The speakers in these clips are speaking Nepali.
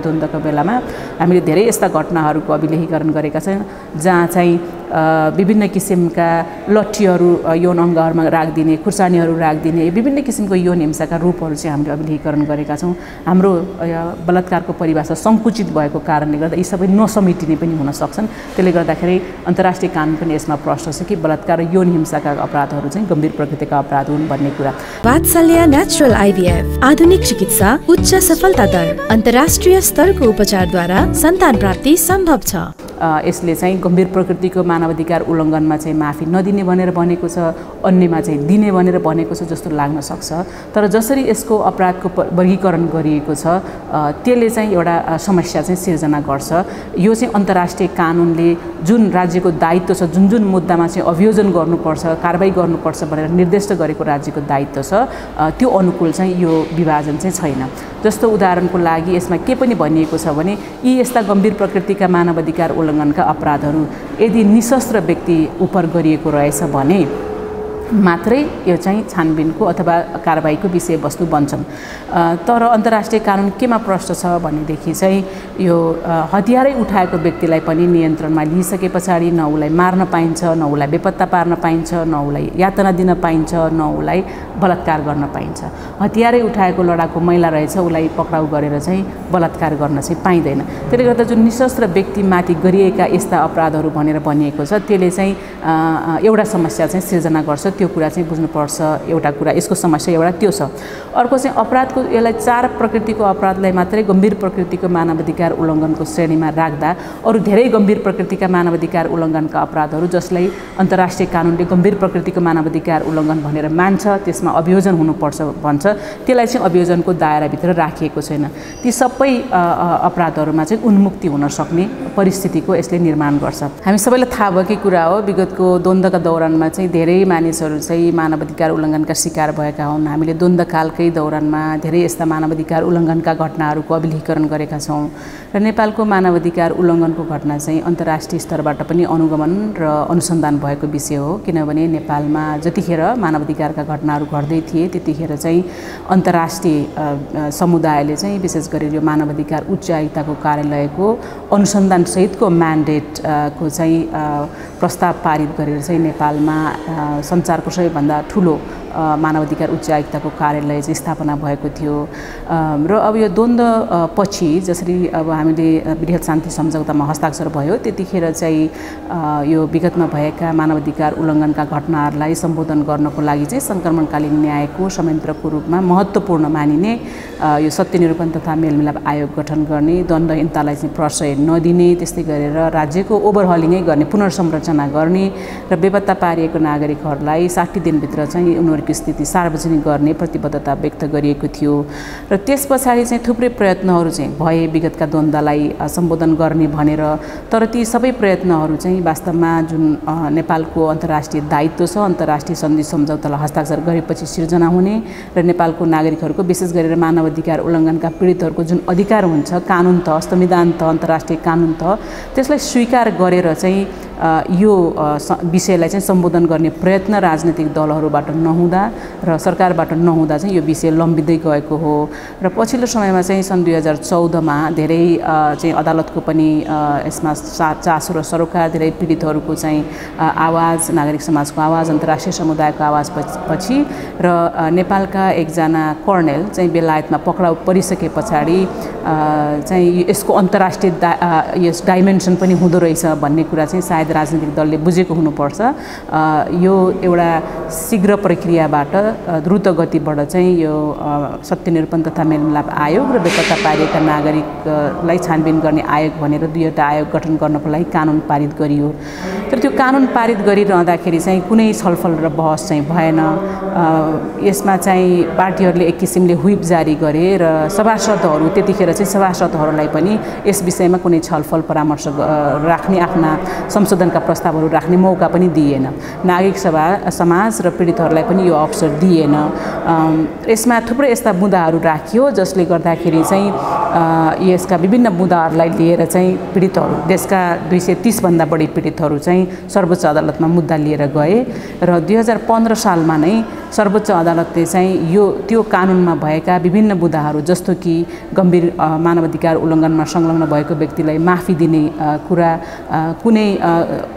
द्वन्द्वको बेलामा हामीले धेरै यस्ता घटनाहरूको अभिलेखीकरण गरेका छौँ जहाँ चाहिँ विभिन्न किसिमका लट्ठीहरू यौन अङ्गहरूमा राखिदिने, खुर्सानीहरू राखिदिने विभिन्न किसिमको यौन हिंसाका रूपहरू चाहिँ हामीले अभिलेखीकरण गरेका छौँ। हाम्रो बलात्कारको परिभाषा सङ्कुचित भएको कारणले गर्दा यी सबै नसमेटिने पनि हुन सक्छन्। त्यसले गर्दाखेरि अन्तर्राष्ट्रिय कानुन पनि यसमा प्रश्न छ कि बलात्कार र यौन हिंसाका अपराधहरू चाहिँ गम्भीर प्रकृतिका अपराध हुन् भन्ने कुरा। वात्सल्य नेचुरल आइभीएफ आधुनिक चिकित्सा, उच्च सफलता दर, अन्तर्राष्ट्रिय स्तरको उपचारद्वारा सन्तान प्राप्ति सम्भव छ। यसले चाहिँ गम्भीर प्रकृतिको मानवाधिकार उल्लङ्घनमा चाहिँ माफी नदिने भनेर भनेको छ, अन्यमा चाहिँ दिने भनेर भनेको छ जस्तो लाग्न सक्छ। तर जसरी यसको अपराधको वर्गीकरण गरिएको छ त्यसले चाहिँ एउटा समस्या चाहिँ सिर्जना गर्छ। यो चाहिँ अन्तर्राष्ट्रिय कानुनले जुन राज्यको दायित्व छ, जुन जुन मुद्दामा चाहिँ अभियोजन गर्नुपर्छ, कारबाही गर्नुपर्छ भनेर निर्दिष्ट गरेको राज्यको दायित्व छ त्यो अनुकूल चाहिँ यो विभाजन चाहिँ छैन। जस्तो उदाहरणको लागि यसमा के पनि भनिएको छ भने यी यस्ता गम्भीर प्रकृतिका मानवाधिकार उल्लङ्घनका अपराधहरू यदि निशस्त्र व्यक्ति उप गरिएको रहेछ भने मात्रै यो चाहिँ छानबिनको अथवा कारबाहीको विषयवस्तु बन्छन्। तर अन्तर्राष्ट्रिय कानुन केमा प्रश्न छ भनेदेखि चाहिँ यो हतियारै उठाएको व्यक्तिलाई पनि नियन्त्रणमा लिइसके पछाडि न उसलाई मार्न पाइन्छ, न उसलाई बेपत्ता पार्न पाइन्छ, न उसलाई यातना दिन पाइन्छ, न उसलाई बलात्कार गर्न पाइन्छ। हतियारै उठाएको लडाकु महिला रहेछ उसलाई पक्राउ गरेर चाहिँ बलात्कार गर्न चाहिँ पाइँदैन। त्यसले गर्दा जुन निशस्त्र व्यक्तिमाथि गरिएका यस्ता अपराधहरू भनेर भनिएको छ त्यसले चाहिँ एउटा समस्या चाहिँ सिर्जना गर्छ। त्यो कुरा चाहिँ बुझ्नुपर्छ। एउटा कुरा यसको समस्या एउटा त्यो छ। अर्को चाहिँ अपराधको यसलाई चार प्रकृतिको अपराधलाई मात्रै गम्भीर प्रकृतिको मानवाधिकार उल्लङ्घनको श्रेणीमा राख्दा अरू धेरै गम्भीर प्रकृतिका मानवाधिकार उल्लङ्घनका अपराधहरू जसलाई अन्तर्राष्ट्रिय कानुनले गम्भीर प्रकृतिको मानवाधिकार उल्लङ्घन भनेर मान्छ, त्यसमा अभियोजन हुनुपर्छ भन्छ, त्यसलाई चाहिँ अभियोजनको दायराभित्र राखिएको छैन। ती सबै अपराधहरूमा चाहिँ उन्मुक्ति हुन सक्ने परिस्थितिको यसले निर्माण गर्छ। हामी सबैलाई थाहा भएकै कुरा हो, विगतको द्वन्द्वका दौरानमा चाहिँ धेरै मानिसहरू चाहिँ मानवाधिकार उल्लङ्घनका शिकार भएका हुन्। हामीले द्वन्द्वकालकै दौरानमा धेरै यस्ता मानवाधिकार उल्लङ्घनका घटनाहरूको अभिलेखीकरण गरेका छौँ र नेपालको मानवाधिकार उल्लङ्घनको घटना चाहिँ अन्तर्राष्ट्रिय स्तरबाट पनि अनुगमन र अनुसन्धान भएको विषय हो। किनभने नेपालमा जतिखेर मानवाधिकारका घटनाहरू घट्दै थिए त्यतिखेर चाहिँ अन्तर्राष्ट्रिय समुदायले चाहिँ विशेष गरी यो मानवाधिकार उच्च आयुक्तको कार्यालयको अनुसन्धानसहितको म्यान्डेटको चाहिँ प्रस्ताव पारित गरेर चाहिँ नेपालमा संसारको सबैभन्दा ठुलो मानवाधिकार उच्च आयुक्तको कार्यालय चाहिँ स्थापना भएको थियो। र अब यो द्वन्द्व पछि जसरी अब हामीले वृहत शान्ति सम्झौतामा हस्ताक्षर भयो त्यतिखेर चाहिँ यो विगतमा भएका मानवाधिकार उल्लङ्घनका घटनाहरूलाई सम्बोधन गर्नको लागि चाहिँ सङ्क्रमणकालीन न्यायको संयन्त्रको रूपमा महत्त्वपूर्ण मानिने यो सत्यनिरूपण तथा मेलमिलाप आयोग गठन गर्ने, द्वन्द्वहीनतालाई चाहिँ प्रश्रय नदिने, त्यस्तै गरेर राज्यको ओभरहलिङै गर्ने, पुनर्संरचना गर्ने र बेपत्ता पारिएको नागरिकहरूलाई 60 दिनभित्र चाहिँ उनीहरूको स्थिति सार्वजनिक गर्ने प्रतिबद्धता व्यक्त गरिएको थियो। र त्यस पछाडि चाहिँ थुप्रै प्रयत्नहरू चाहिँ भए विगतका द्वन्द्वलाई सम्बोधन गर्ने भनेर, तर ती सबै प्रयत्नहरू चाहिँ वास्तवमा जुन नेपालको अन्तर्राष्ट्रिय दायित्व छ, अन्तर्राष्ट्रिय सन्धि सम्झौतालाई हस्ताक्षर गरेपछि सिर्जना हुने र नेपालको नागरिकहरूको विशेष गरेर मानवाधिकार उल्लङ्घनका पीडितहरूको जुन अधिकार हुन्छ, कानुन त, संविधान त, अन्तर्राष्ट्रिय कानुन त, त्यसलाई स्वीकार गरेर चाहिँ यो विषयलाई चाहिँ सम्बोधन गर्ने प्रयत्न राजनीतिक दलहरूबाट नहुँदा र सरकारबाट नहुँदा चाहिँ यो विषय लम्बिँदै गएको हो। र पछिल्लो समयमा चाहिँ सन् 2014मा धेरै चाहिँ अदालतको पनि यसमा चासो र सरोकार, धेरै पीडितहरूको चाहिँ आवाज, नागरिक समाजको आवाज, अन्तर्राष्ट्रिय समुदायको आवाज पछि र नेपालका एकजना कर्नेल चाहिँ बेलायतमा पक्राउ परिसके पछाडि चाहिँ यसको अन्तर्राष्ट्रिय यस डाइमेन्सन पनि हुँदो रहेछ भन्ने कुरा चाहिँ सायद राजनीतिक दलले बुझेको हुनुपर्छ। यो एउटा शीघ्र प्रक्रियाबाट द्रुत गतिबाट चाहिँ यो सत्यनिरूपण तथा मेलमिलाप आयोग र बेपत्ता पारिएका नागरिकलाई छानबिन गर्ने आयोग भनेर दुईवटा आयोग गठन गर्नको लागि कानुन पारित गरियो। तर त्यो कानुन पारित गरिरहँदाखेरि चाहिँ कुनै छलफल र बहस चाहिँ भएन। यसमा चाहिँ पार्टीहरूले एक किसिमले व्हिप जारी गरे र सभासदहरू त्यतिखेर चाहिँ सभासदहरूलाई पनि यस विषयमा कुनै छलफल परामर्श राख्ने, आफ्ना संशोधनका प्रस्तावहरू राख्ने मौका पनि दिएन। नागरिक समाज र पीडितहरूलाई पनि यो अवसर दिएन। यसमा थुप्रै यस्ता मुद्दाहरू राखियो जसले गर्दाखेरि चाहिँ यसका विभिन्न मुद्दाहरूलाई लिएर चाहिँ पीडितहरू, देशका 230 भन्दा बढी पीडितहरू चाहिँ सर्वोच्च अदालतमा मुद्दा लिएर गए र 2015 सालमा नै सर्वोच्च अदालतले चाहिँ त्यो कानुनमा भएका विभिन्न मुद्दाहरू जस्तो कि गम्भीर मानवाधिकार उल्लङ्घनमा संलग्न भएको व्यक्तिलाई माफी दिने कुरा, कुनै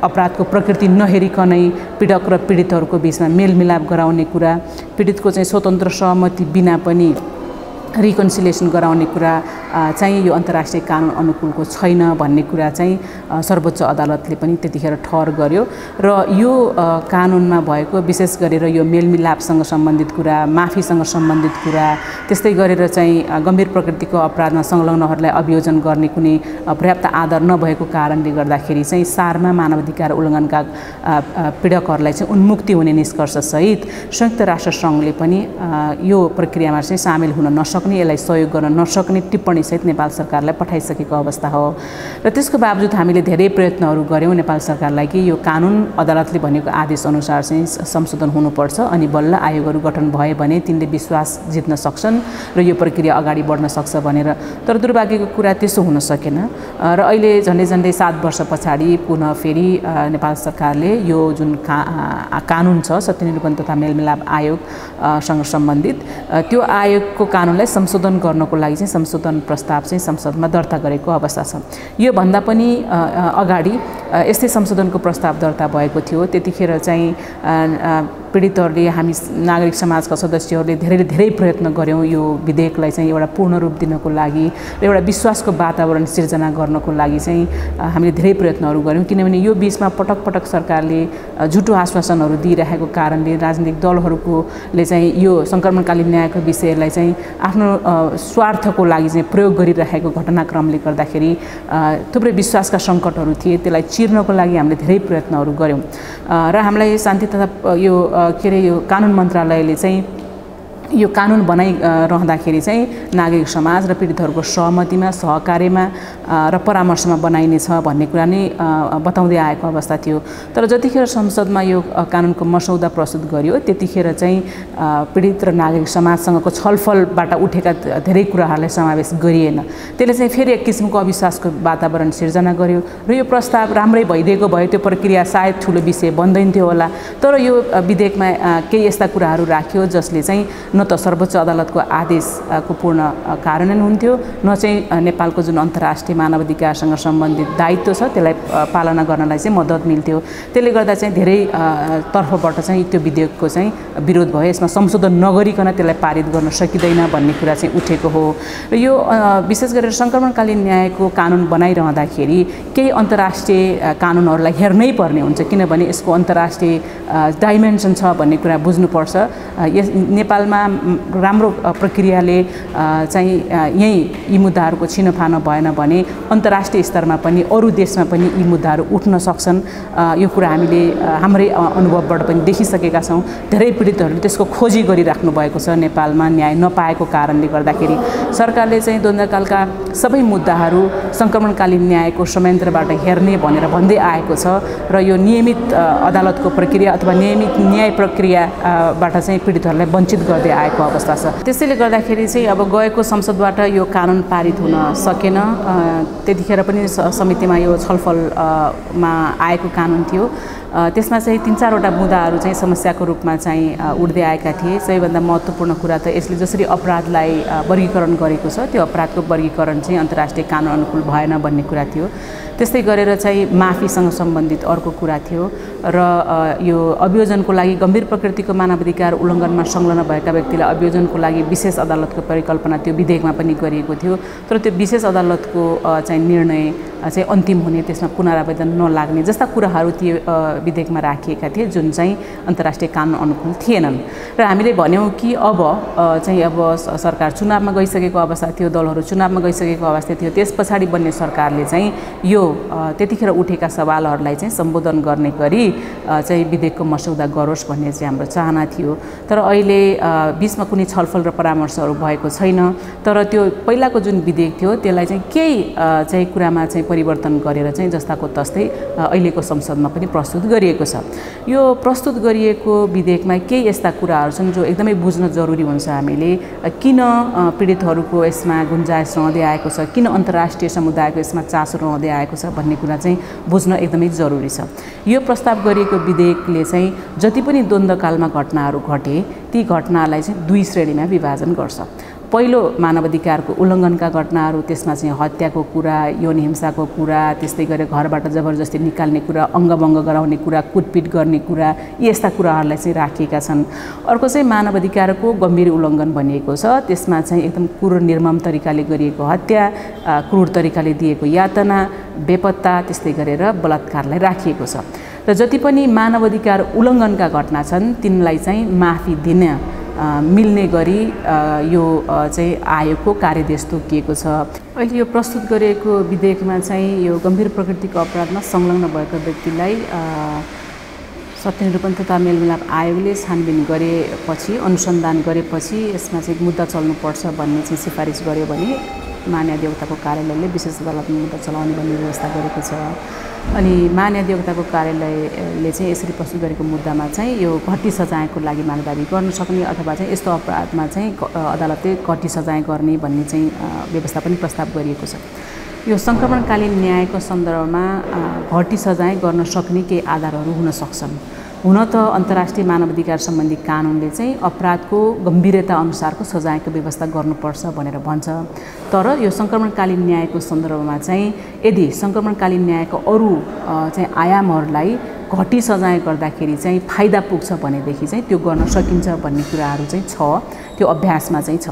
अपराधको प्रकृति नहेरिकनै पीडक र पीडितहरूको बीचमा मेलमिलाप गराउने कुरा, पीडितको चाहिँ स्वतन्त्र सहमति बिना पनि रिकन्सिलिएसन गराउने कुरा चाहिँ यो अन्तर्राष्ट्रिय कानुन अनुकूलको छैन भन्ने कुरा चाहिँ सर्वोच्च अदालतले पनि त्यतिखेर ठहर गर्यो। र यो कानुनमा भएको विशेष गरेर यो मेलमिलापसँग सम्बन्धित कुरा, माफीसँग सम्बन्धित कुरा, त्यस्तै गरेर चाहिँ गम्भीर प्रकृतिको अपराधमा संलग्नहरूलाई अभियोजन गर्ने कुनै पर्याप्त आधार नभएको कारणले गर्दाखेरि चाहिँ सारमा मानवाधिकार उल्लङ्घनका पीडकहरूलाई चाहिँ उन्मुक्ति हुने निष्कर्षसहित संयुक्त राष्ट्र सङ्घले पनि यो प्रक्रियामा चाहिँ सामेल हुन नसक्ने, यसलाई सहयोग गर्न नसक्ने टिप्पणी सहित नेपाल सरकारलाई पठाइसकेको अवस्था हो। र त्यसको बावजुद हामीले धेरै प्रयत्नहरू गऱ्यौँ नेपाल सरकारलाई कि यो कानुन अदालतले भनेको आदेश अनुसार चाहिँ संशोधन हुनुपर्छ अनि बल्ल आयोगहरू गठन भए भने तिनले विश्वास जित्न सक्छन् र यो प्रक्रिया अगाडि बढ्न सक्छ भनेर। तर दुर्भाग्यको कुरा त्यसो हुन सकेन र अहिले झन्डै 7 वर्ष पछाडि पुनः फेरि नेपाल सरकारले यो जुन कानुन छ सत्य निरूपण तथा मेलमिलाप आयोगसँग सम्बन्धित त्यो आयोगको कानुनलाई संशोधन गर्नको लागि चाहिँ संशोधन प्रस्ताव चाहिँ संसदमा दर्ता गरेको अवस्था छ। यो भन्दा पनि अगाडि यस्तै संशोधनको प्रस्ताव दर्ता भएको थियो। त्यतिखेर चाहिँ पीडितहरूले, हामी नागरिक समाजका सदस्यहरूले धेरै प्रयत्न गऱ्यौँ यो विधेयकलाई चाहिँ एउटा पूर्ण रूप दिनको लागि र एउटा विश्वासको वातावरण सिर्जना गर्नको लागि चाहिँ हामीले धेरै प्रयत्नहरू गऱ्यौँ। किनभने यो बीचमा पटक सरकारले झुटो आश्वासनहरू दिइरहेको कारणले राजनीतिक दलहरूले चाहिँ यो सङ्क्रमणकालीन न्यायको विषयलाई चाहिँ आफ्नो स्वार्थको लागि चाहिँ प्रयोग गरिरहेको घटनाक्रमले गर्दाखेरि थुप्रै विश्वासका सङ्कटहरू थिए। त्यसलाई चिर्नको लागि हामीले धेरै प्रयत्नहरू गऱ्यौँ र हामीलाई शान्ति तथा यो यो कानुन मन्त्रालयले चाहिँ यो कानुन बनाइरहँदाखेरि चाहिँ नागरिक समाज र पीडितहरूको सहमतिमा, सहकार्यमा र परामर्शमा बनाइनेछ भन्ने कुरा नै बताउँदै आएको अवस्था थियो। तर जतिखेर संसदमा यो कानुनको मसौदा प्रस्तुत गरियो त्यतिखेर चाहिँ पीडित र नागरिक समाजसँगको छलफलबाट उठेका धेरै कुराहरूलाई समावेश गरिएन। त्यसले चाहिँ फेरि एक किसिमको अविश्वासको वातावरण सिर्जना गर्यो र यो प्रस्ताव राम्रै भइदिएको भए त्यो प्रक्रिया सायद ठुलो विषय बन्दैन थियो होला। तर यो विधेयकमा केही यस्ता कुराहरू राख्यो जसले चाहिँ न त सर्वोच्च अदालतको आदेशको पूर्ण कार्यान्वयन हुन्थ्यो, न चाहिँ नेपालको जुन अन्तर्राष्ट्रिय मानवाधिकारसँग सम्बन्धित दायित्व छ त्यसलाई पालना गर्नलाई चाहिँ मद्दत मिल्थ्यो। त्यसले गर्दा चाहिँ धेरै तर्फबाट चाहिँ त्यो विधेयकको चाहिँ विरोध भयो। यसमा संशोधन नगरिकन त्यसलाई पारित गर्न सकिँदैन भन्ने कुरा चाहिँ उठेको हो। र यो विशेष गरेर सङ्क्रमणकालीन न्यायको कानुन बनाइरहँदाखेरि केही अन्तर्राष्ट्रिय कानुनहरूलाई हेर्नै पर्ने हुन्छ, किनभने यसको अन्तर्राष्ट्रिय डाइमेन्सन छ भन्ने कुरा बुझ्नुपर्छ। नेपालमा राम्रो प्रक्रियाले चाहिँ यी मुद्दाहरूको छिनोफानो भएन भने अन्तर्राष्ट्रिय स्तरमा पनि अरू देशमा पनि यी मुद्दाहरू उठ्न सक्छन्। यो कुरा हामीले हाम्रै अनुभवबाट पनि देखिसकेका छौँ। धेरै पीडितहरूले त्यसको खोजी गरिराख्नु भएको छ। नेपालमा न्याय नपाएको कारणले गर्दाखेरि सरकारले चाहिँ द्वन्द्वकालका सबै मुद्दाहरू सङ्क्रमणकालीन न्यायको संयन्त्रबाट हेर्ने भनेर भन्दै आएको छ र यो नियमित अदालतको प्रक्रिया अथवा नियमित न्याय प्रक्रियाबाट चाहिँ पीडितहरूलाई वञ्चित गर्दै आएको अवस्था छ। त्यसैले गर्दाखेरि चाहिँ अब गएको संसदबाट यो कानुन पारित हुन सकेन। त्यतिखेर पनि समितिमा यो छलफलमा आएको कानुन थियो। त्यसमा चाहिँ 3-4वटा मुद्दाहरू चाहिँ समस्याको रूपमा चाहिँ उठ्दै आएका थिए। सबैभन्दा महत्त्वपूर्ण कुरा त यसले जसरी अपराधलाई वर्गीकरण गरेको छ त्यो अपराधको वर्गीकरण चाहिँ अन्तर्राष्ट्रिय कानुन अनुकूल भएन भन्ने कुरा थियो। त्यस्तै गरेर चाहिँ माफीसँग सम्बन्धित अर्को कुरा थियो र यो अभियोजनको लागि गम्भीर प्रकृतिको मानवाधिकार उल्लङ्घनमा संलग्न भएका व्यक्तिलाई अभियोजनको लागि विशेष अदालतको परिकल्पना त्यो विधेयकमा पनि गरिएको थियो। तर त्यो विशेष अदालतको चाहिँ निर्णय चाहिँ अन्तिम हुने, त्यसमा पुनरावेदन नलाग्ने जस्ता कुराहरू त्यो विधेयकमा राखिएका थिए जुन चाहिँ अन्तर्राष्ट्रिय कानुन अनुकूल थिएनन्। र हामीले भन्यौँ कि अब सरकार चुनावमा गइसकेको अवस्था थियो, दलहरू चुनावमा गइसकेको अवस्था थियो। त्यस पछाडि बन्ने सरकारले चाहिँ यो त्यतिखेर उठेका सवालहरूलाई चाहिँ सम्बोधन गर्ने गरी चाहिँ विधेयकको मसौदा गरोस् भन्ने चाहिँ हाम्रो चाहना थियो। तर अहिले बीचमा कुनै छलफल र परामर्शहरू भएको छैन। तर त्यो पहिलाको जुन विधेयक थियो त्यसलाई चाहिँ केही चाहिँ कुरामा चाहिँ परिवर्तन गरेर चाहिँ जस्ताको तस्तै अहिलेको संसदमा पनि प्रस्तुत गरिएको छ। यो प्रस्तुत गरिएको विधेयकमा केही यस्ता कुराहरू छन् जो एकदमै बुझ्न जरुरी हुन्छ हामीले, किन पीडितहरूको यसमा गुन्जाइस रहँदै आएको छ, किन अन्तर्राष्ट्रिय समुदायको यसमा चासो रहँदै आएको छ भन्ने कुरा चाहिँ बुझ्न एकदमै जरुरी छ। यो प्रस्ताव गरिएको विधेयकले चाहिँ जति पनि द्वन्द्वकालमा घटनाहरू घटे ती घटनालाई चाहिँ 2 श्रेणीमा विभाजन गर्छ। पहिलो मानवाधिकारको उल्लङ्घनका घटनाहरू, त्यसमा चाहिँ हत्याको कुरा, यौन हिंसाको कुरा, त्यस्तै गरेर घरबाट जबरजस्ती निकाल्ने कुरा, अङ्गभङ्ग गराउने कुरा, कुटपिट गर्ने कुरा, यस्ता कुराहरूलाई चाहिँ राखिएका छन्। अर्को चाहिँ मानवाधिकारको गम्भीर उल्लङ्घन भनिएको छ, त्यसमा चाहिँ एकदम क्रूर निर्मम तरिकाले गरिएको हत्या, क्रूर तरिकाले दिएको यातना, बेपत्ता, त्यस्तै गरेर बलात्कारलाई राखिएको छ। र जति पनि मानवाधिकार उल्लङ्घनका घटना छन् तिनलाई चाहिँ माफी दिन मिल्ने गरी यो चाहिँ आयोगको कार्यदेश तोकिएको छ। अहिले यो प्रस्तुत गरिएको विधेयकमा चाहिँ यो गम्भीर प्रकृतिको अपराधमा संलग्न भएको व्यक्तिलाई सत्य निरूपण तथा मेलमिलाप आयोगले छानबिन गरेपछि, अनुसन्धान गरेपछि यसमा चाहिँ मुद्दा चल्नुपर्छ भन्ने चाहिँ सिफारिस गर्यो भने महान्यायधिवक्ताको कार्यालयले विशेष अदालतमा मुद्दा चलाउने भन्ने व्यवस्था गरेको छ। अनि महान्यायधिवक्ताको कार्यालयले चाहिँ यसरी प्रस्तुत गरेको मुद्दामा चाहिँ यो घटी सजायको लागि मागदाबी गर्न सक्ने अथवा चाहिँ यस्तो अपराधमा चाहिँ अदालतले घटी सजाय गर्ने भन्ने चाहिँ व्यवस्था पनि प्रस्ताव गरिएको छ। यो सङ्क्रमणकालीन न्यायको सन्दर्भमा घटी सजाय गर्न सक्ने केही आधारहरू हुन सक्छन्। हुन त अन्तर्राष्ट्रिय मानवाधिकार सम्बन्धी कानुनले चाहिँ अपराधको गम्भीरता अनुसारको सजायको व्यवस्था गर्नुपर्छ भनेर भन्छ। तर यो सङ्क्रमणकालीन न्यायको सन्दर्भमा चाहिँ यदि सङ्क्रमणकालीन न्यायको अरू चाहिँ आयामहरूलाई घटी सजाय गर्दाखेरि चाहिँ फाइदा पुग्छ भनेदेखि चाहिँ त्यो गर्न सकिन्छ भन्ने कुराहरू चाहिँ छ, त्यो अभ्यासमा चाहिँ छ।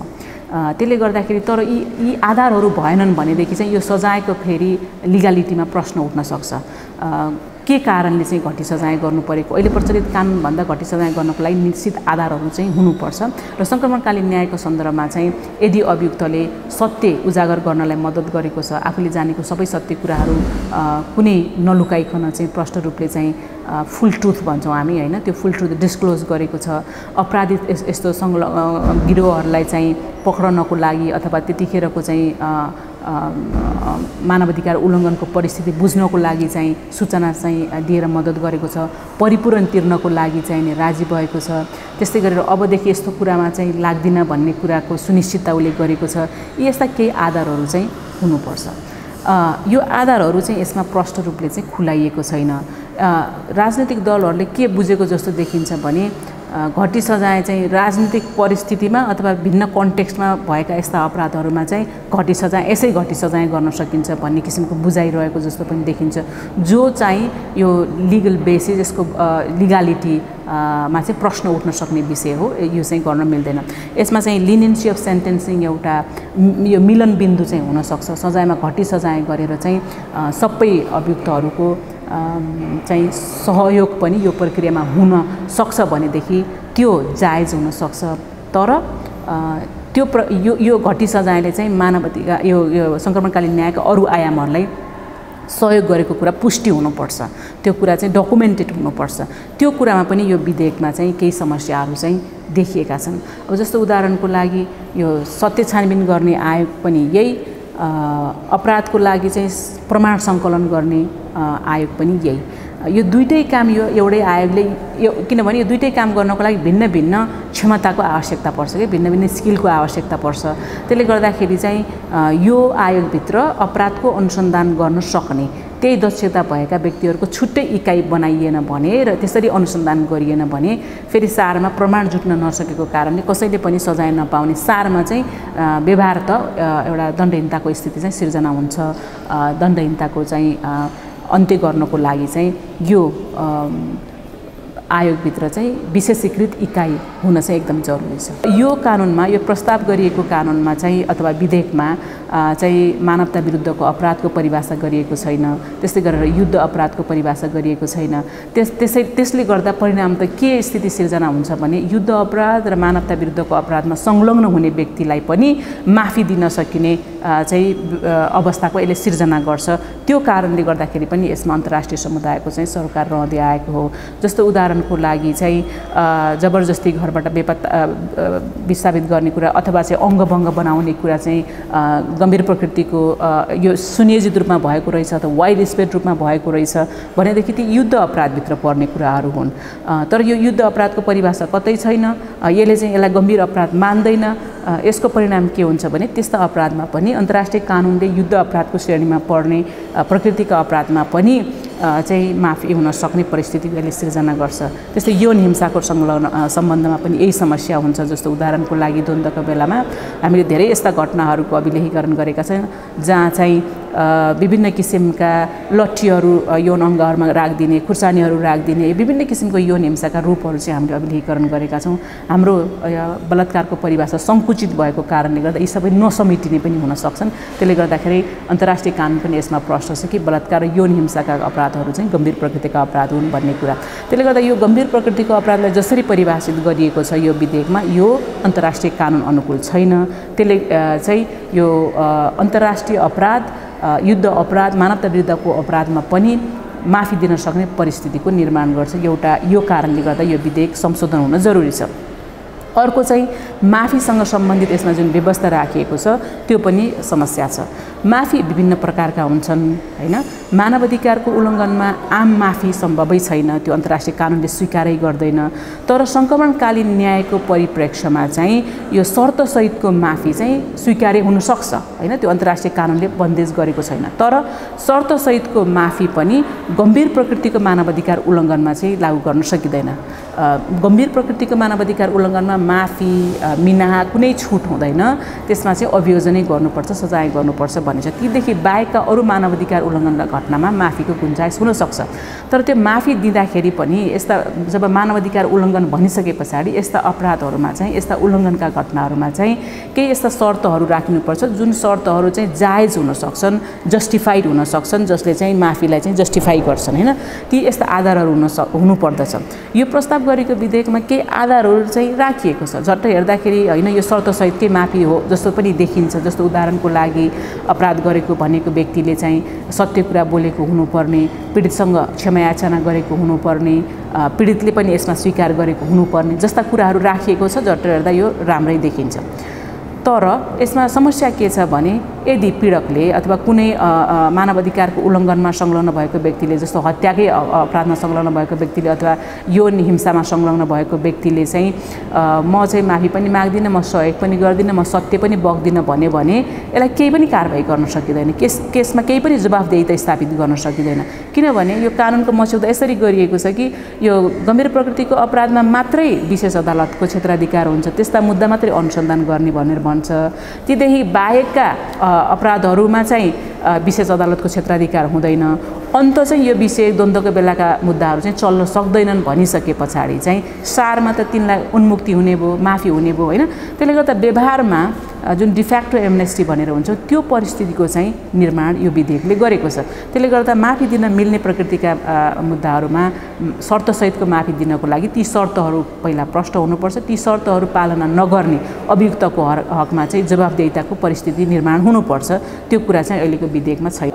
त्यसले गर्दाखेरि तर यी आधारहरू भएनन् भनेदेखि चाहिँ यो सजायको फेरि लिगालिटीमा प्रश्न उठ्न सक्छ। के कारणले चाहिँ घटी सजाय गर्नु परेको, अहिले प्रचलित कानुनभन्दा घटी सजाय गर्नको लागि निश्चित आधारहरू चाहिँ हुनुपर्छ। र सङ्क्रमणकालीन न्यायको सन्दर्भमा चाहिँ यदि अभियुक्तले सत्य उजागर गर्नलाई मद्दत गरेको छ, आफूले जानेको सबै सत्य कुराहरू कुनै नलुकाइकन चाहिँ प्रष्ट रूपले चाहिँ फुल ट्रुथ भन्छौँ हामी होइन, त्यो फुल ट्रुथ डिस्क्लोज गरेको छ, अपराधित यस्तो गिरोहहरूलाई चाहिँ पक्रनको लागि अथवा त्यतिखेरको चाहिँ मानवाधिकार उल्लङ्घनको परिस्थिति बुझ्नको लागि चाहिँ सूचना चाहिँ दिएर मद्दत गरेको छ, परिपूरण तिर्नको लागि चाहिँ राजी भएको छ, त्यस्तै गरेर अबदेखि यस्तो कुरामा चाहिँ लाग्दिन भन्ने कुराको सुनिश्चितता उसले गरेको छ। यस्ता केही आधारहरू चाहिँ हुनुपर्छ। यो आधारहरू चाहिँ यसमा प्रष्ट रूपले चाहिँ खुलाइएको छैन। राजनीतिक दलहरूले के बुझेको जस्तो देखिन्छ भने घटी सजाय चाहिँ राजनीतिक परिस्थितिमा अथवा भिन्न कन्टेक्स्टमा भएका यस्ता अपराधहरूमा चाहिँ घटी सजाय यसै घटी सजाय गर्न सकिन्छ भन्ने किसिमको बुझाइरहेको जस्तो पनि देखिन्छ, जो चाहिँ यो लिगल बेसिस यसको लिगालिटीमा चाहिँ प्रश्न उठ्न सक्ने विषय हो। यो चाहिँ गर्न मिल्दैन। यसमा चाहिँ लिनियन्सी अफ सेन्टेन्सिङ एउटा यो मिलन बिन्दु चाहिँ हुनसक्छ। सजायमा घटी सजाय गरेर चाहिँ सबै अभियुक्तहरूको चाहिँ सहयोग पनि यो प्रक्रियामा हुन सक्छ भनेदेखि त्यो जायज हुन सक्छ। तर त्यो यो घटी सजायले चाहिँ मानवाधिकार यो सङ्क्रमणकालीन न्यायका अरू आयामहरूलाई सहयोग गरेको कुरा पुष्टि हुनुपर्छ, त्यो कुरा चाहिँ डकुमेन्टेड हुनुपर्छ। त्यो कुरामा पनि यो विधेयकमा चाहिँ केही समस्याहरू चाहिँ देखिएका छन्। अब जस्तो उदाहरणको लागि यो सत्य छानबिन गर्ने आयोग पनि यही, अपराधको लागि चाहिँ प्रमाण सङ्कलन गर्ने आयोग पनि यही। यो दुईटै काम यो एउटै आयोगले किनभने यो दुईटै काम गर्नको लागि भिन्न भिन्न क्षमताको आवश्यकता पर्छ कि भिन्न भिन्न स्किलको आवश्यकता पर्छ। त्यसले गर्दाखेरि चाहिँ यो आयोगभित्र अपराधको अनुसन्धान गर्न सक्ने त्यही दक्षता भएका व्यक्तिहरूको छुट्टै इकाइ बनाइएन भने र त्यसरी अनुसन्धान गरिएन भने फेरि सारमा प्रमाण जुट्न नसकेको कारणले कसैले पनि सजाय नपाउने, सारमा चाहिँ व्यवहार त एउटा दण्डहीनताको स्थिति चाहिँ सिर्जना हुन्छ। दण्डहीनताको चाहिँ अन्त्य गर्नको लागि चाहिँ यो आयोगभित्र चाहिँ विशेषीकृत इकाइ हुन चाहिँ एकदम जरुरी छ। यो कानुनमा, यो प्रस्ताव गरिएको कानुनमा चाहिँ अथवा विधेयकमा चाहिँ मानवता विरुद्धको अपराधको परिभाषा गरिएको छैन, त्यस्तै गरेर युद्ध अपराधको परिभाषा गरिएको छैन। त्यसले गर्दा परिणाम त के स्थिति सिर्जना हुन्छ भने युद्ध अपराध र मानवता विरुद्धको अपराधमा संलग्न हुने व्यक्तिलाई पनि माफी दिन सकिने चाहिँ अवस्थाको यसले सिर्जना गर्छ। त्यो कारणले गर्दाखेरि पनि यसमा अन्तर्राष्ट्रिय समुदायको चाहिँ सरोकार रहँदै आएको हो। जस्तो उदाहरणको लागि चाहिँ जबरजस्ती घरबाट विस्थापित गर्ने कुरा अथवा चाहिँ अङ्गभङ्ग बनाउने कुरा चाहिँ गम्भीर प्रकृतिको यो सुनियोजित रूपमा भएको रहेछ अथवा वाइड स्प्रेड रूपमा भएको रहेछ भनेदेखि ती युद्ध अपराधभित्र पर्ने कुराहरू हुन्। तर यो युद्ध अपराधको परिभाषा कतै छैन। यसले चाहिँ यसलाई गम्भीर अपराध मान्दैन। यसको परिणाम के हुन्छ भने त्यस्ता अपराधमा पनि अन्तर्राष्ट्रिय कानुनले युद्ध अपराधको श्रेणीमा पर्ने प्रकृतिका अपराधमा पनि चाहिँ माफी हुन सक्ने परिस्थिति यसले सिर्जना गर्छ। त्यस्तै यौन हिंसाको सम्बन्धमा पनि यही समस्या हुन्छ। जस्तो उदाहरणको लागि द्वन्द्वको बेलामा हामीले धेरै यस्ता घटनाहरूको अभिलेखीकरण गरेका छौँ जहाँ चाहिँ विभिन्न किसिमका लट्ठीहरू यौन अङ्गहरूमा राखिदिने, खुर्सानीहरू राखिदिने विभिन्न किसिमको यौन हिंसाका रूपहरू चाहिँ हामीले अभिलेखीकरण गरेका छौँ। हाम्रो बलात्कारको परिभाषा सङ्कुचित भएको कारणले गर्दा यी सबै नसमेटिने पनि हुन सक्छन्। त्यसले गर्दाखेरि अन्तर्राष्ट्रिय कानुन पनि यसमा प्रश्न छ कि बलात्कार र यौन हिंसाका अपराधहरू चाहिँ गम्भीर प्रकृतिका अपराध हुन् भन्ने कुरा। त्यसले गर्दा यो गम्भीर प्रकृतिको अपराधलाई जसरी परिभाषित गरिएको छ यो विधेयकमा यो अन्तर्राष्ट्रिय कानुन अनुकूल छैन। त्यसले चाहिँ यो अन्तर्राष्ट्रिय अपराध, युद्ध अपराध, मानवता विरुद्धको अपराधमा पनि माफी दिन सक्ने परिस्थितिको निर्माण गर्छ। एउटा यो कारणले गर्दा यो विधेयक संशोधन हुन जरुरी छ। अर्को चाहिँ माफीसँग सम्बन्धित यसमा जुन व्यवस्था राखिएको छ त्यो पनि समस्या छ। माफी विभिन्न प्रकारका हुन्छन् हैन। मानवाधिकारको उल्लङ्घनमा आम माफी सम्भवै छैन, त्यो अन्तर्राष्ट्रिय कानुनले स्वीकारै गर्दैन। तर सङ्क्रमणकालीन न्यायको परिप्रेक्ष्यमा चाहिँ यो शर्तसहितको माफी चाहिँ स्वीकार्य हुन सक्छ हैन। त्यो अन्तर्राष्ट्रिय कानुनले बन्देज गरेको छैन। तर शर्तसहितको माफी पनि गम्भीर प्रकृतिको मानवाधिकार उल्लङ्घनमा चाहिँ लागू गर्न सकिँदैन। गम्भीर प्रकृतिको मानवाधिकार उल्लङ्घनमा माफी मिनाहा कुनै छुट हुँदैन। त्यसमा चाहिँ अभियोजनै गर्नुपर्छ, सजाय गर्नुपर्छ भन्ने छ। तीदेखि बाहेकका अरू मानवाधिकार उल्लङ्घन घटनामा माफीको गुन्जाइस हुन सक्छ। तर त्यो माफी दिँदाखेरि पनि यस्ता जब मानवाधिकार उल्लङ्घन भनिसके पछाडि यस्ता अपराधहरूमा चाहिँ यस्ता उल्लङ्घनका घटनाहरूमा चाहिँ केही यस्ता शर्तहरू राख्नुपर्छ जुन शर्तहरू चाहिँ जायज हुन सक्छन्, जस्टिफाइड हुन सक्छन्, जसले चाहिँ माफीलाई चाहिँ जस्टिफाई गर्छन् हैन। ती यस्ता आधारहरू हुनुपर्दछ। यो प्रस्ताव गरेको विधेयकमा केही आधारहरू चाहिँ राखिएको छ। झट्ट हेर्दाखेरि हैन यो शर्तसहितकै माफी हो जस्तो पनि देखिन्छ। जस्तो उदाहरणको लागि अपराध गरेको भनेको व्यक्तिले चाहिँ सत्य कुरा बोलेको हुनुपर्ने, पीडितसँग क्षमा याचना गरेको हुनुपर्ने, पीडितले पनि यसमा स्वीकार गरेको हुनुपर्ने जस्ता कुराहरू राखिएको छ। झट्ट हेर्दा यो राम्रै देखिन्छ। तर यसमा समस्या के छ भने यदि पीडकले अथवा कुनै मानवाधिकारको उल्लङ्घनमा संलग्न भएको व्यक्तिले, जस्तो हत्याकै अपराधमा संलग्न भएको व्यक्तिले अथवा यौन हिंसामा संलग्न भएको व्यक्तिले चाहिँ म चाहिँ माफी पनि माग्दिनँ, म सहयोग पनि गर्दिनँ, म सत्य पनि बग्दिनँ भन्यो भने यसलाई केही पनि कारबाही गर्न सकिँदैन। केसमा केही पनि जवाफदेहिता स्थापित गर्न सकिँदैन। किनभने यो कानुनको मस्यौदा यसरी गरिएको छ कि यो गम्भीर प्रकृतिको अपराधमा मात्रै विशेष अदालतको क्षेत्राधिकार हुन्छ, त्यस्ता मुद्दा मात्रै अनुसन्धान गर्ने भनेर भन्छ। तीदेखि बाहेकका अपराधहरूमा चाहिँ विशेष अदालतको क्षेत्राधिकार हुँदैन। अन्त चाहिँ यो विषय द्वन्द्वको बेलाका मुद्दाहरू चाहिँ चल्न सक्दैनन् भनिसके पछाडि चाहिँ सारमा त तिनलाई उन्मुक्ति हुने भयो, माफी हुने भयो हैन। त्यसले गर्दा व्यवहारमा जुन डिफ्याक्टो एमनेस्टी भनेर हुन्छ त्यो परिस्थितिको चाहिँ निर्माण यो विधेयकले गरेको छ। त्यसले गर्दा माफी दिन मिल्ने प्रकृतिका मुद्दाहरूमा शर्तसहितको माफी दिनको लागि ती शर्तहरू पहिला प्रष्ट हुनुपर्छ। ती शर्तहरू पालना नगर्ने अभियुक्तको हकमा चाहिँ जवाफदेहिताको परिस्थिति निर्माण हुनुपर्छ। त्यो कुरा चाहिँ अहिलेको विधेयकमा छैन।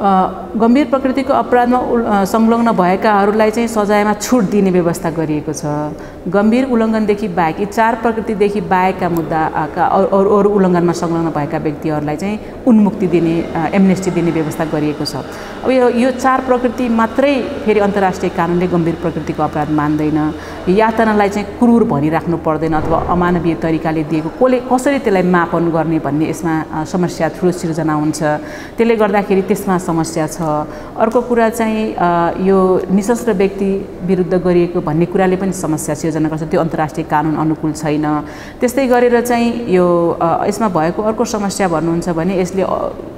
गम्भीर प्रकृतिको अपराधमा संलग्न भएकाहरूलाई चाहिँ सजायमा छुट दिने व्यवस्था गरिएको छ। गम्भीर उल्लङ्घनदेखि बाहेक यी 4 प्रकृतिदेखि बाहेकका मुद्दाका अरू उल्लङ्घनमा संलग्न भएका व्यक्तिहरूलाई चाहिँ उन्मुक्ति दिने, एमनेस्टी दिने व्यवस्था गरिएको छ। अब यो 4 प्रकृति मात्रै फेरि अन्तर्राष्ट्रिय कानुनले गम्भीर प्रकृतिको अपराध मान्दैन। यातनालाई चाहिँ क्रूर भनिराख्नु पर्दैन अथवा अमानवीय तरिकाले दिएको कसरी त्यसलाई मापन गर्ने भन्ने यसमा समस्या ठुलो सिर्जना हुन्छ। त्यसले गर्दाखेरि त्यसमा समस्या छ। अर्को कुरा चाहिँ यो निशस्त्र व्यक्ति विरुद्ध गरिएको भन्ने कुराले पनि समस्या सिर्जना गर्छ। त्यो अन्तर्राष्ट्रिय कानुन अनुकूल छैन। त्यस्तै गरेर चाहिँ यो यसमा भएको अर्को समस्या भन्नुहुन्छ भने यसले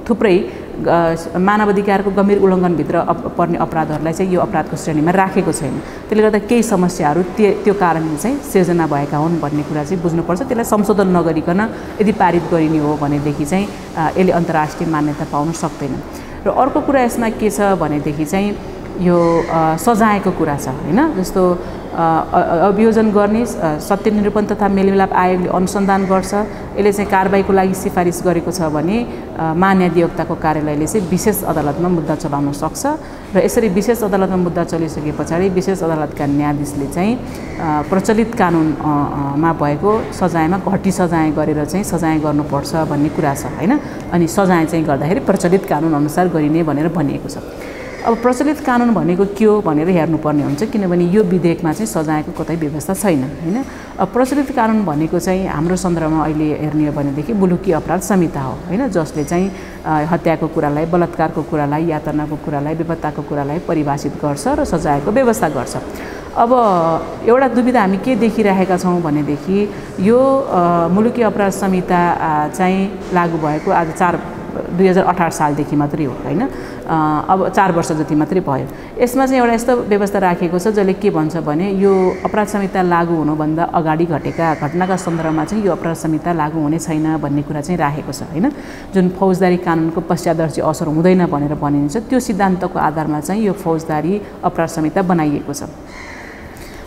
थुप्रै मानवाधिकारको गम्भीर उल्लङ्घनभित्र पर्ने अपराधहरूलाई चाहिँ यो अपराधको श्रेणीमा राखेको छैन। त्यसले गर्दा केही समस्याहरू त्यो कारणले चाहिँ सिर्जना भएका हुन् भन्ने कुरा चाहिँ बुझ्नुपर्छ। त्यसलाई संशोधन नगरिकन यदि पारित गरिने हो भनेदेखि चाहिँ यसले अन्तर्राष्ट्रिय मान्यता पाउन सक्दैन। र अर्को कुरा यसमा के छ भनेदेखि चाहिँ यो सजायको कुरा छ हैन। जस्तो अभियोजन गर्ने सत्य निरूपण तथा मेलमिलाप आयोगले अनुसन्धान गर्छ, यसले चाहिँ कारबाहीको लागि सिफारिस गरेको छ भने महान्यायाधिवक्ताको कार्यालयले चाहिँ विशेष अदालतमा मुद्दा चलाउन सक्छ र यसरी विशेष अदालतमा मुद्दा चलिसके पछाडि विशेष अदालतका न्यायाधीशले चाहिँ प्रचलित कानुनमा भएको सजायमा घटी सजाय गरेर चाहिँ सजाय गर्नुपर्छ भन्ने कुरा छ हैन। अनि सजाय चाहिँ गर्दाखेरि प्रचलित कानुन अनुसार गरिने भनेर भनिएको छ। अब प्रचलित कानुन भनेको के हो भनेर हेर्नुपर्ने हुन्छ, किनभने यो विधेयकमा चाहिँ सजायको कतै व्यवस्था छैन हैन। अब प्रचलित कानुन भनेको चाहिँ हाम्रो सन्दर्भमा अहिले हेर्ने हो भनेदेखि मुलुकी अपराध संहिता हो हैन, जसले चाहिँ हत्याको कुरालाई, बलात्कारको कुरालाई, यातनाको कुरालाई, बेपत्ताको कुरालाई परिभाषित गर्छ र सजायको व्यवस्था गर्छ। अब एउटा दुविधा हामी के देखिरहेका छौँ भनेदेखि यो मुलुकी अपराध संहिता चाहिँ लागू भएको आज 2018 सालदेखि मात्रै हो हैन। अब 4 वर्ष जति मात्रै भयो। यसमा चाहिँ एउटा यस्तो व्यवस्था राखिएको छ जसले के भन्छ भने यो अपराध संहिता लागू हुनुभन्दा अगाडि घटेका घटनाका सन्दर्भमा चाहिँ यो अपराध संहिता लागू हुने छैन भन्ने कुरा चाहिँ राखेको छ हैन। जुन फौजदारी कानुनको पश्चादर्शी असर हुँदैन भनेर भनिन्छ, त्यो सिद्धान्तको आधारमा चाहिँ यो फौजदारी अपराध संहिता बनाइएको छ।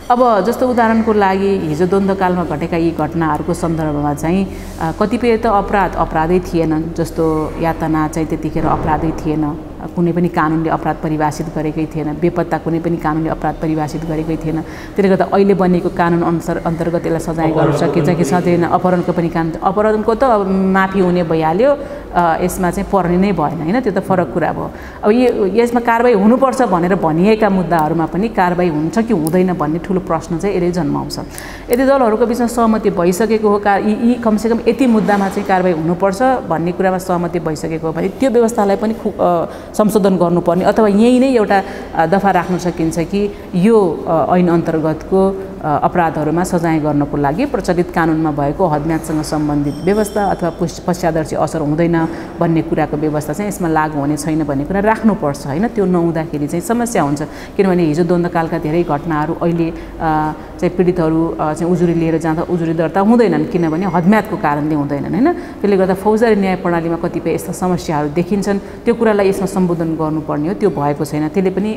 अब जस्तो उदाहरणको लागि हिजो द्वन्द्वकालमा घटेका यी घटनाहरूको सन्दर्भमा चाहिँ कतिपय त अपराधै थिएनन्, जस्तो यातना चाहिँ त्यतिखेर अपराधै थिएन, कुनै पनि कानुनले अपराध परिभाषित गरेकै थिएन, बेपत्ता कुनै पनि कानुनले अपराध परिभाषित गरेकै थिएन। त्यसले गर्दा अहिले बनेको कानुन अन्तर्गत यसलाई सजाय गर्न सकिन्छ कि सक्दैन। अपहरणको पनि कानुन, अपहरणको त अब माफी हुने भइहाल्यो, यसमा चाहिँ पर्ने नै भएन हैन, त्यो त फरक कुरा भयो। अब यसमा कारबाही हुनुपर्छ भनेर भनिएका मुद्दाहरूमा पनि कारबाही हुन्छ कि हुँदैन भन्ने ठुलो प्रश्न चाहिँ यसले जन्माउँछ। यदि दलहरूको बिचमा सहमति भइसकेको हो, यी कमसेकम यति मुद्दामा चाहिँ कारबाही हुनुपर्छ भन्ने कुरामा सहमति भइसकेको हो भने त्यो व्यवस्थालाई पनि संशोधन गर्नुपर्ने, अथवा यही नै एउटा दफा राख्न सकिन्छ कि यो ऐन अन्तर्गतको अपराधहरूमा सजाय गर्नको लागि प्रचलित कानुनमा भएको हदम्यादसँग सम्बन्धित व्यवस्था अथवा पश्चादर्शी असर हुँदैन भन्ने कुराको व्यवस्था चाहिँ यसमा लागू हुने छैन भन्ने कुरा राख्नुपर्छ हैन। त्यो नहुँदाखेरि चाहिँ समस्या हुन्छ, किनभने हिजो द्वन्द्वकालका धेरै घटनाहरू अहिले चाहिँ पीडितहरू चाहिँ उजुरी लिएर जाँदा उजुरी दर्ता हुँदैनन्, किनभने हदम्यादको कारणले हुँदैनन् हैन। त्यसले गर्दा फौजदारी न्याय प्रणालीमा कतिपय यस्ता समस्याहरू देखिन्छन्, त्यो कुरालाई यसमा सम्बोधन गर्नुपर्ने हो, त्यो भएको छैन। त्यसले पनि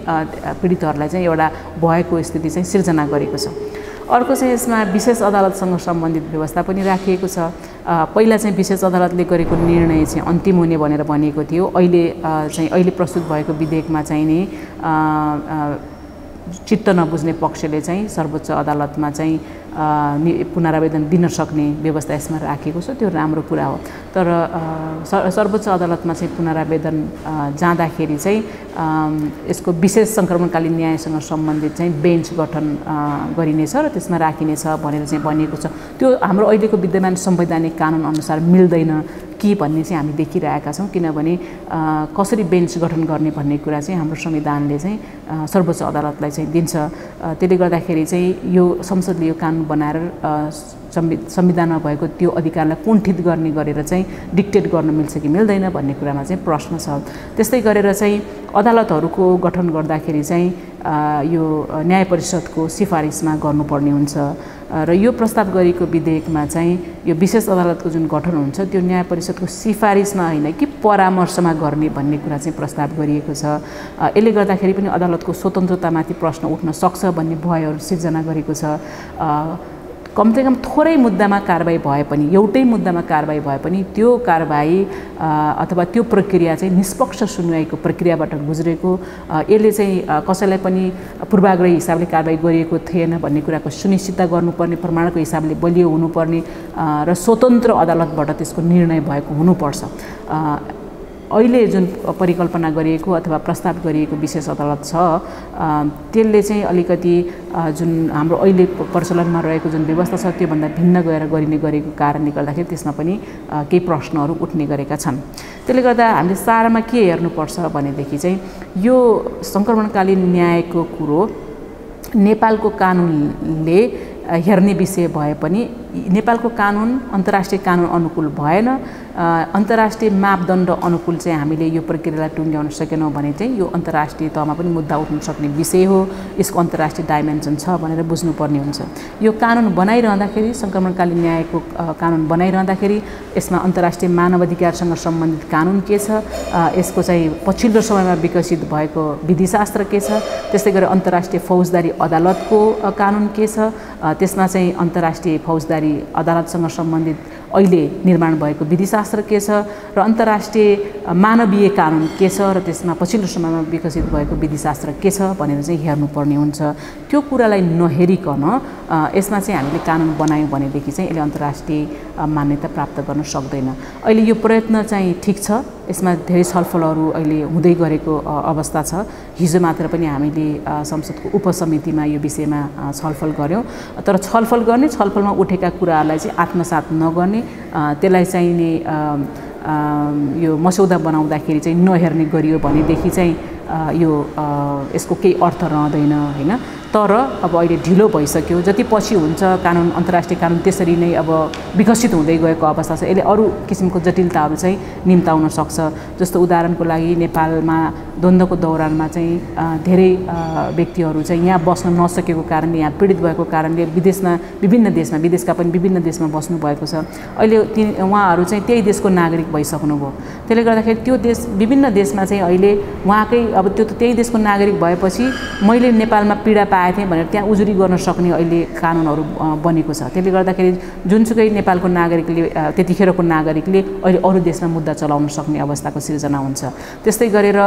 पीडितहरूलाई चाहिँ एउटा भएको स्थिति चाहिँ सिर्जना गरेको छ। अर्को चाहिँ यसमा विशेष अदालतसँग सम्बन्धित व्यवस्था पनि राखिएको छ। पहिला चाहिँ विशेष अदालतले गरेको निर्णय चाहिँ अन्तिम हुने भनेर भनिएको थियो। अहिले प्रस्तुत भएको विधेयकमा चाहिँ नि चित्त नबुझ्ने पक्षले चाहिँ सर्वोच्च अदालतमा चाहिँ पुनरावेदन दिन सक्ने व्यवस्था यसमा राखेको छ, त्यो राम्रो कुरा हो। तर सर्वोच्च अदालतमा चाहिँ पुनरावेदन जाँदाखेरि चाहिँ यसको विशेष सङ्क्रमणकालीन न्यायसँग सम्बन्धित चाहिँ बेन्च गठन गरिनेछ र त्यसमा राखिनेछ भनेर चाहिँ भनिएको छ। त्यो हाम्रो अहिलेको विद्यमान संवैधानिक कानुन अनुसार मिल्दैन कि भन्ने चाहिँ हामी देखिरहेका छौँ, किनभने कसरी बेन्च गठन गर्ने भन्ने कुरा चाहिँ हाम्रो संविधानले चाहिँ सर्वोच्च अदालतलाई चाहिँ दिन्छ। त्यसले गर्दाखेरि चाहिँ यो संसदले यो कानुन बनाएर संविधानमा भएको त्यो अधिकारलाई कुण्ठित गर्ने गरेर चाहिँ डिक्टेट गर्न मिल्छ कि मिल्दैन भन्ने कुरामा चाहिँ प्रश्न छ। त्यस्तै गरेर चाहिँ अदालतहरूको गठन गर्दाखेरि चाहिँ यो न्याय परिषदको सिफारिसमा गर्नुपर्ने हुन्छ र यो प्रस्ताव गरिएको विधेयकमा चाहिँ यो विशेष अदालतको जुन गठन हुन्छ त्यो न्याय परिषदको सिफारिसमा होइन कि परामर्शमा गर्ने भन्ने कुरा चाहिँ प्रस्ताव गरिएको छ। यसले गर्दाखेरि पनि अदालतको स्वतन्त्रतामाथि प्रश्न उठ्न सक्छ भन्ने भयहरू सिर्जना गरेको छ। कमसेकम थोरै मुद्दामा कारबाही भए पनि, एउटै मुद्दामा कारबाही भए पनि त्यो कारबाही अथवा त्यो प्रक्रिया चाहिँ निष्पक्ष सुनवाईको प्रक्रियाबाट गुज्रेको, यसले चाहिँ कसैलाई पनि पूर्वाग्रही हिसाबले कारबाही गरिएको थिएन भन्ने कुराको सुनिश्चितता गर्नुपर्ने, प्रमाणको हिसाबले बलियो हुनुपर्ने र स्वतन्त्र अदालतबाट त्यसको निर्णय भएको हुनुपर्छ। अहिले जुन परिकल्पना गरिएको अथवा प्रस्ताव गरिएको विशेष अदालत छ त्यसले चाहिँ अलिकति जुन हाम्रो अहिले प्रचलनमा रहेको जुन व्यवस्था छ त्योभन्दा भिन्न गएर गरिने गरेको कारणले गर्दाखेरि त्यसमा पनि केही प्रश्नहरू उठ्ने गरेका छन्। त्यसले गर्दा हामीले सारमा के हेर्नुपर्छ भनेदेखि चाहिँ यो सङ्क्रमणकालीन न्यायको कुरो नेपालको कानुनले हेर्ने विषय भए पनि नेपालको कानुन अन्तर्राष्ट्रिय कानुन अनुकूल भएन, अन्तर्राष्ट्रिय मापदण्ड अनुकूल चाहिँ हामीले यो प्रक्रियालाई टुङ्ग्याउन सकेनौँ भने चाहिँ यो अन्तर्राष्ट्रिय तहमा पनि मुद्दा उठ्न सक्ने विषय हो, यसको अन्तर्राष्ट्रिय डाइमेन्सन छ भनेर बुझ्नुपर्ने हुन्छ। यो कानुन बनाइरहँदाखेरि, सङ्क्रमणकालीन न्यायको कानुन बनाइरहँदाखेरि यसमा अन्तर्राष्ट्रिय मानवाधिकारसँग सम्बन्धित कानुन के छ, यसको चाहिँ पछिल्लो समयमा विकसित भएको विधिशास्त्र के छ, त्यस्तै गरी अन्तर्राष्ट्रिय फौजदारी अदालतको कानुन के छ, त्यसमा चाहिँ अन्तर्राष्ट्रिय फौजदारी अदालतसँग सम्बन्धित अहिले निर्माण भएको विधिशास्त्र के छ र अन्तर्राष्ट्रिय मानवीय कानुन के छ र त्यसमा पछिल्लो समयमा विकसित भएको विधिशास्त्र के छ भनेर चाहिँ हेर्नुपर्ने हुन्छ। त्यो कुरालाई नहेरिकन यसमा चाहिँ हामीले कानुन बनायौँ भनेदेखि चाहिँ यसले अन्तर्राष्ट्रिय मान्यता प्राप्त गर्न सक्दैन। अहिले यो प्रयत्न चाहिँ ठिक छ, यसमा धेरै छलफलहरू अहिले हुँदै गरेको अवस्था छ। हिजो मात्र पनि हामीले संसदको उपसमितिमा यो विषयमा छलफल गऱ्यौँ, तर छलफल गर्ने, छलफलमा उठेका कुराहरूलाई चाहिँ आत्मसात नगर्ने, त्यसलाई चाहिने यो मसौदा बनाउँदाखेरि चाहिँ नहेर्ने गरियो भनेदेखि चाहिँ यो यसको केही अर्थ रहँदैन हैन। तर अब अहिले ढिलो भइसक्यो, जति पछि हुन्छ कानुन, अन्तर्राष्ट्रिय कानुन त्यसरी नै अब विकसित हुँदै गएको अवस्था छ। यसले अरू किसिमको जटिलताहरू चाहिँ निम्ताउन सक्छ। जस्तो उदाहरणको लागि नेपालमा द्वन्द्वको दौरानमा चाहिँ धेरै व्यक्तिहरू चाहिँ यहाँ बस्न नसकेको कारणले, यहाँ पीडित भएको कारणले विदेशका पनि विभिन्न देशमा बस्नु भएको छ। अहिले उहाँहरू चाहिँ त्यही देशको नागरिक भइसक्नुभयो। त्यसले गर्दाखेरि त्यो देश, विभिन्न देशमा चाहिँ अहिले उहाँकै अब त्यो त्यही देशको नागरिक भएपछि मैले नेपालमा पीडा पाएँ थिएँ भनेर त्यहाँ उजुरी गर्न सक्ने अहिले कानुनहरू बनेको छ। त्यसले गर्दाखेरि जुनसुकै नेपालको नागरिकले, त्यतिखेरको नागरिकले अहिले अरू देशमा मुद्दा चलाउन सक्ने अवस्थाको सिर्जना हुन्छ। त्यस्तै गरेर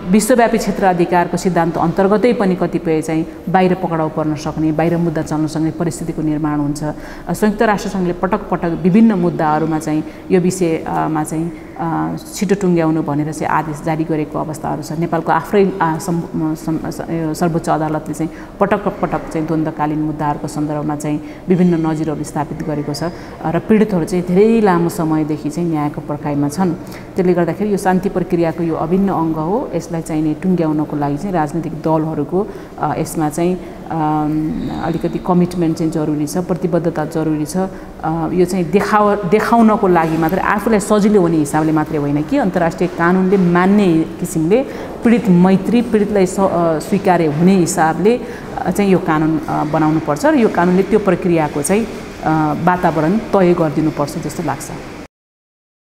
विश्वव्यापी क्षेत्र अधिकारको सिद्धान्त अन्तर्गतै पनि कतिपय चाहिँ बाहिर पक्राउ पर्न सक्ने, बाहिर मुद्दा चल्न सक्ने परिस्थितिको निर्माण हुन्छ। संयुक्त राष्ट्रसङ्घले पटक पटक विभिन्न मुद्दाहरूमा चाहिँ यो विषयमा चाहिँ छिटो टुङ्ग्याउनु भनेर चाहिँ आदेश जारी गरेको अवस्थाहरू छ। नेपालको आफ्नै सर्वोच्च अदालतले चाहिँ पटक पटक चाहिँ द्वन्द्वकालीन मुद्दाहरूको सन्दर्भमा चाहिँ विभिन्न नजिरहरू स्थापित गरेको छ र पीडितहरू चाहिँ धेरै लामो समयदेखि चाहिँ न्यायको पर्खाइमा छन्। त्यसले गर्दाखेरि यो शान्ति प्रक्रियाको यो अभिन्न अङ्ग हो। यसलाई चाहिँ टुङ्ग्याउनको लागि चाहिँ राजनीतिक दलहरूको यसमा चाहिँ अलिकति कमिटमेन्ट चाहिँ जरुरी छ, प्रतिबद्धता जरुरी छ। यो चाहिँ देखाउनको लागि मात्रै, आफूलाई सजिलो हुने हिसाबले मात्रै होइन कि अन्तर्राष्ट्रिय कानुनले मान्ने किसिमले, पीडित मैत्री, पीडितलाई स्वीकार्य हुने हिसाबले चाहिँ यो कानुन बनाउनुपर्छ र यो कानुनले त्यो प्रक्रियाको चाहिँ वातावरण तय गरिदिनुपर्छ जस्तो लाग्छ।